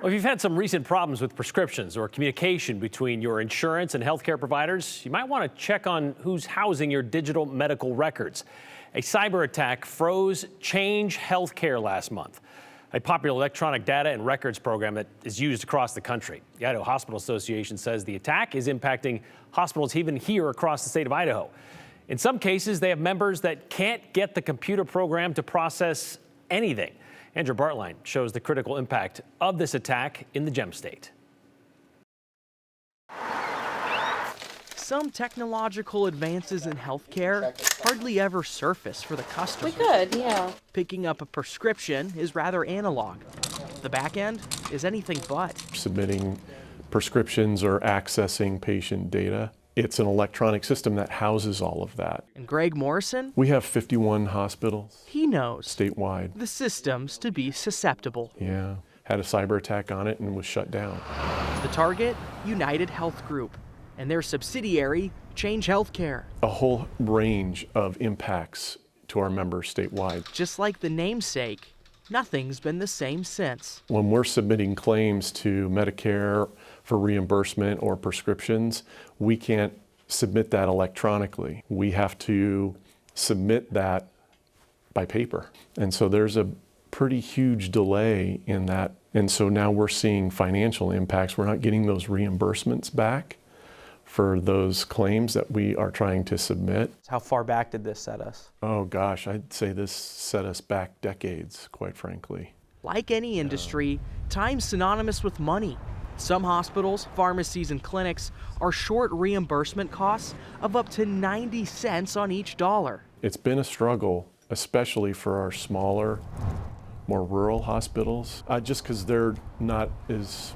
Well, if you've had some recent problems with prescriptions or communication between your insurance and healthcare providers, you might want to check on who's housing your digital medical records. A cyber attack froze Change Healthcare last month, a popular electronic data and records program that is used across the country. The Idaho Hospital Association says the attack is impacting hospitals even here across the state of Idaho. In some cases, they have members that can't get the computer program to process anything. Andrew Bartline shows the critical impact of this attack in the Gem State. Some technological advances in healthcare hardly ever surface for the customer. We could, yeah. Picking up a prescription is rather analog. The back end is anything but. Submitting prescriptions or accessing patient data. It's an electronic system that houses all of that. And Greg Morrison? We have 51 hospitals. He knows statewide. The systems to be susceptible. Yeah, had a cyber attack on it and was shut down. The target, United Health Group, and their subsidiary, Change Healthcare. A whole range of impacts to our members statewide. Just like the namesake, nothing's been the same since. When we're submitting claims to Medicare for reimbursement or prescriptions, we can't submit that electronically. We have to submit that by paper. And so there's a pretty huge delay in that. And so now we're seeing financial impacts. We're not getting those reimbursements back for those claims that we are trying to submit. How far back did this set us? Oh gosh, I'd say this set us back decades, quite frankly. Like any industry, time's synonymous with money. Some hospitals, pharmacies, and clinics are short reimbursement costs of up to 90 cents on each dollar. It's been a struggle, especially for our smaller, more rural hospitals, just because they're not as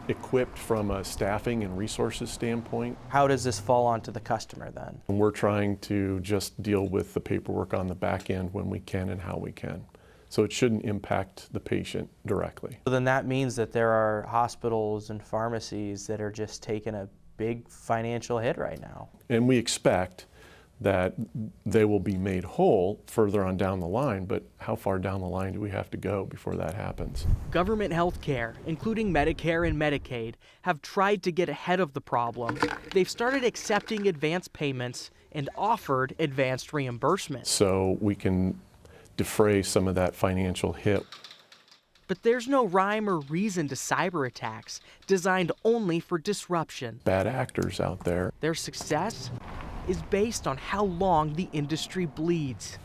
equipped from a staffing and resources standpoint. How does this fall onto the customer then? And we're trying to just deal with the paperwork on the back end when we can and how we can. So it shouldn't impact the patient directly. So then that means that there are hospitals and pharmacies that are just taking a big financial hit right now. And we expect that they will be made whole further on down the line, but how far down the line do we have to go before that happens? Government health care, including Medicare and Medicaid, have tried to get ahead of the problem. They've started accepting advance payments and offered advanced reimbursement. So we can defray some of that financial hit. But there's no rhyme or reason to cyber attacks designed only for disruption. Bad actors out there. Their success is based on how long the industry bleeds.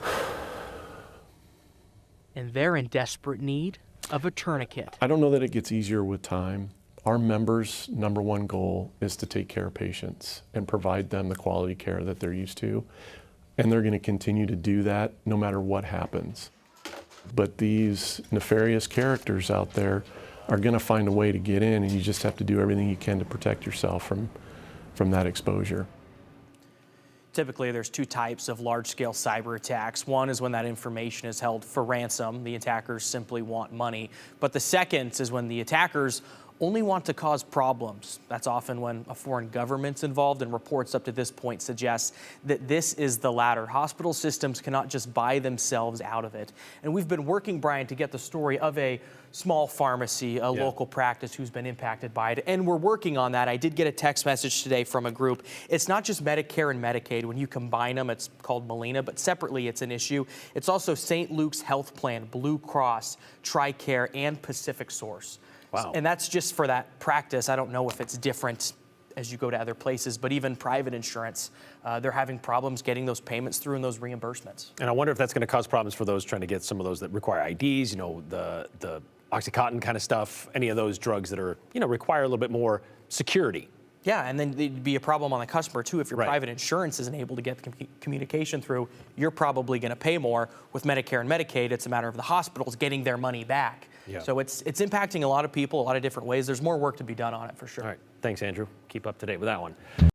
And they're in desperate need of a tourniquet. I don't know that it gets easier with time. Our members' number one goal is to take care of patients and provide them the quality care that they're used to. And they're going to continue to do that no matter what happens. But these nefarious characters out there are going to find a way to get in, and you just have to do everything you can to protect yourself from that exposure. Typically, there's two types of large-scale cyber attacks. One is when that information is held for ransom. The attackers simply want money. But the second is when the attackers only want to cause problems. That's often when a foreign government's involved, and reports up to this point suggest that this is the latter. Hospital systems cannot just buy themselves out of it. And we've been working, Brian, to get the story of a small pharmacy, a local practice who's been impacted by it. And we're working on that. I did get a text message today from a group. It's not just Medicare and Medicaid. When you combine them, it's called Molina, but separately it's an issue. It's also St. Luke's Health Plan, Blue Cross, TRICARE, and Pacific Source. Wow. And that's just for that practice. I don't know if it's different as you go to other places, but even private insurance, they're having problems getting those payments through and those reimbursements. And I wonder if that's going to cause problems for those trying to get some of those that require IDs, you know, the Oxycontin kind of stuff, any of those drugs that are, you know, require a little bit more security. Yeah, and then it'd be a problem on the customer too. If your private insurance isn't able to get the communication through, you're probably going to pay more. With Medicare and Medicaid, it's a matter of the hospitals getting their money back. Yeah. So it's impacting a lot of people, a lot of different ways. There's more work to be done on it for sure. All right, thanks, Andrew. Keep up to date with that one.